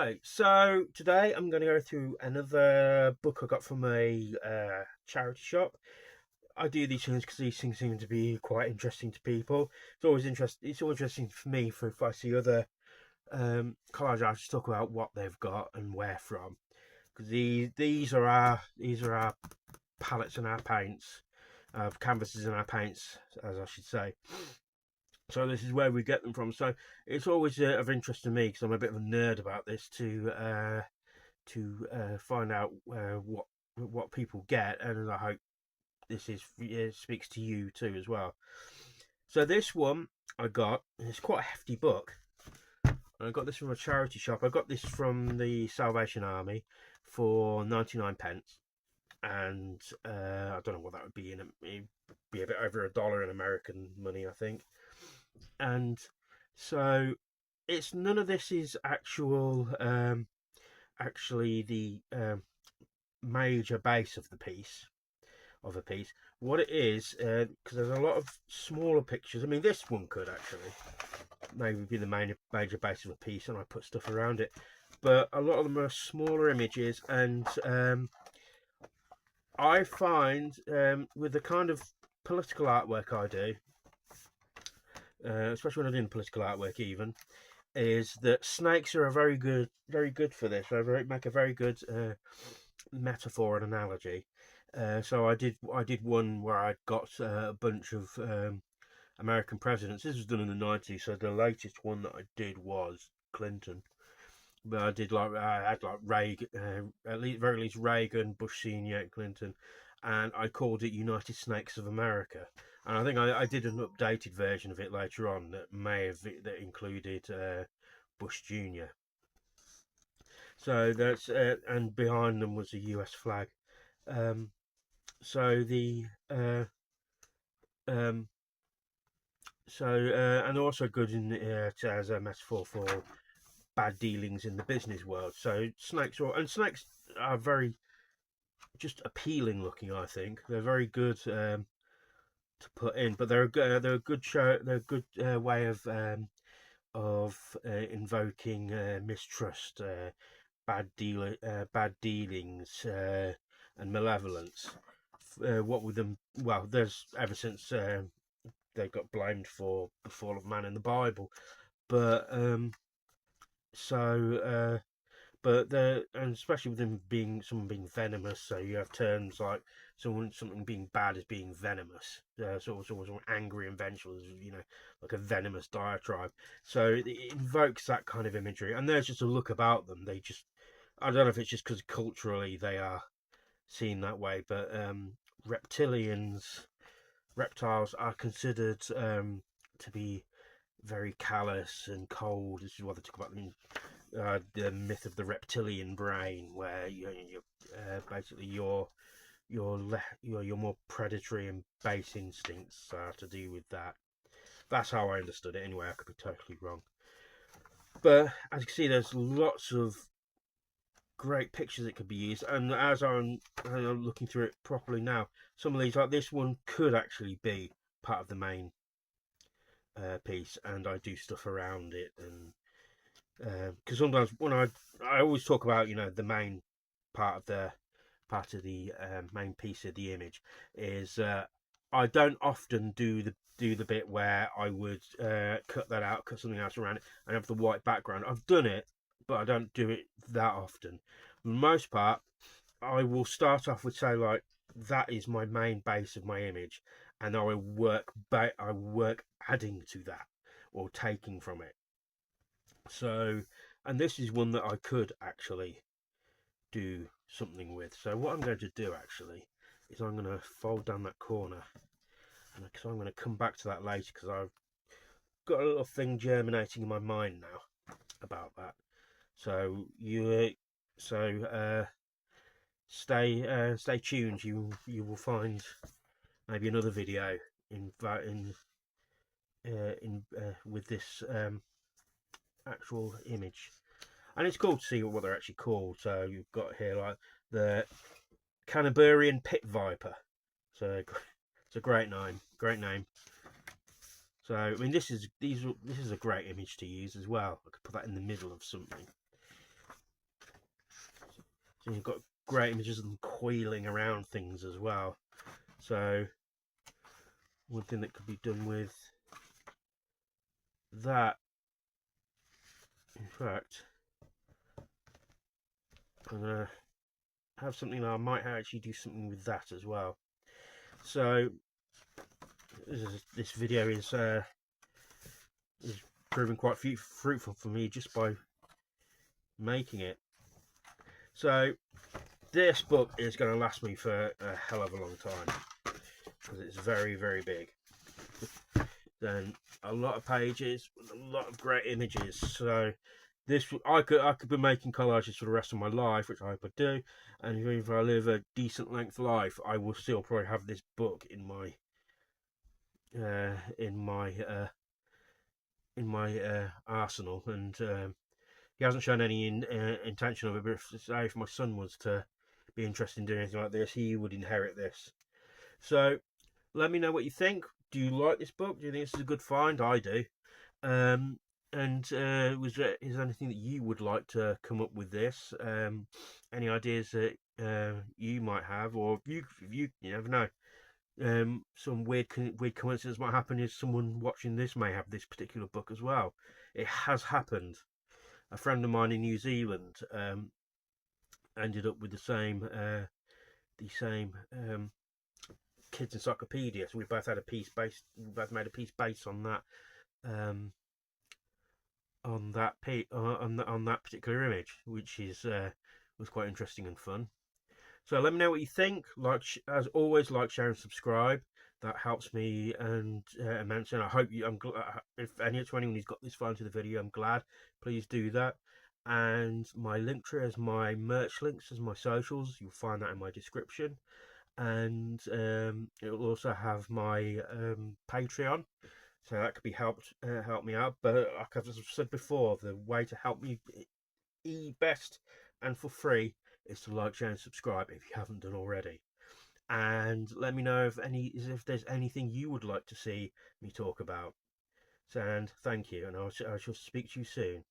Hi, so today I'm going to go through another book I got from a charity shop. I do these things because these things seem to be quite interesting to people. It's always interesting for me for if I see other collage artists talk about what they've got and where from. Because these are our palettes and our paints, canvases and our paints, as I should say. So this is where we get them from. So it's always of interest to me because I'm a bit of a nerd about this to find out what people get, and I hope speaks to you too as well. So this one I got, it's quite a hefty book. I got this from a charity shop. I got this from the Salvation Army for 99p, and I don't know what that would be it'd be a bit over $1 in American money, I think. And so it's none of this is actually the major base of a piece. What it is, because there's a lot of smaller pictures. I mean, this one could actually maybe be the major base of a piece, and I put stuff around it. But a lot of them are smaller images, and I find with the kind of political artwork I do, especially when I'm doing political artwork, even, is that snakes are very good for this. They make a very good metaphor and analogy. So I did one where I got a bunch of American presidents. This was done in the 90s, so the latest one that I did was Clinton. But I had like Reagan, at least very least Reagan, Bush Senior, Clinton, and I called it United Snakes of America. And I think I did an updated version of it later on that included Bush Junior. So that's and behind them was a U.S. flag. Um, so the um, and also good as a metaphor for bad dealings in the business world. So snakes are very just appealing looking. I think they're very good to put in, but they're a good show. They're a good way of invoking mistrust, bad dealings, and malevolence. What with them? Well, there's ever since they got blamed for the fall of man in the Bible, but so but and especially with them being someone being venomous, so you have terms like something being bad as being venomous. So someone angry and vengeful is, like a venomous diatribe. So it invokes that kind of imagery, and there's just a look about them. I don't know if it's just because culturally they are seen that way, but reptiles are considered to be very callous and cold. This is what they talk about the myth of the reptilian brain, where basically your more predatory and base instincts are to do with that. That's how I understood it. Anyway, I could be totally wrong. But as you can see, there's lots of great pictures that could be used, and as I'm looking through it properly now, some of these, like this one, could actually be part of the main piece, and I do stuff around it, and because sometimes when I always talk about the main part of the main piece of the image is I don't often do the bit where I would cut that out, cut something else around it, and have the white background. I've done it, but I don't do it that often. For the most part, I will start off with, say, like, that is my main base of my image, and I work adding to that or taking from it. So, and this is one that I could actually do something with. So what I'm going to do actually is I'm going to fold down that corner, and because I'm going to come back to that later, because I've got a little thing germinating in my mind now about that. So stay tuned. You will find maybe another video with this actual image, and it's cool to see what they're actually called. So you've got here like the Canterburyan pit viper. So it's a great name. So I mean, this is a great image to use as well. I could put that in the middle of something. So you've got great images of them coiling around things as well. So one thing that could be done with that, in fact, I'm gonna have something that I might actually do something with that as well. So this video is proving quite fruitful for me just by making it. So this book is going to last me for a hell of a long time because it's very, very big. Then a lot of pages, a lot of great images. So this, I could be making collages for the rest of my life, which I hope I do. And even if I live a decent length life, I will still probably have this book in my arsenal. And he hasn't shown any intention of it. But if my son was to be interested in doing anything like this, he would inherit this. So let me know what you think. Do you like this book? Do you think this is a good find? I do. And is there anything that you would like to come up with this? Any ideas that you might have, or if you never know. Some weird coincidence might happen is someone watching this may have this particular book as well. It has happened. A friend of mine in New Zealand ended up with the same kids encyclopedia. So we both had a piece based. We both made a piece based on that. On that particular image, which is was quite interesting and fun. So let me know what you think. Like as always, like, share, and subscribe. That helps me and immensely. And I hope you. If anyone who's got this far into the video, I'm glad. Please do that. And my link tree is my merch links as my socials. You'll find that in my description. And it will also have my Patreon. So that could be help me out. But like I've said before, the way to help me best and for free is to like, share, and subscribe if you haven't done already. And let me know if there's anything you would like to see me talk about. And thank you, and I shall speak to you soon.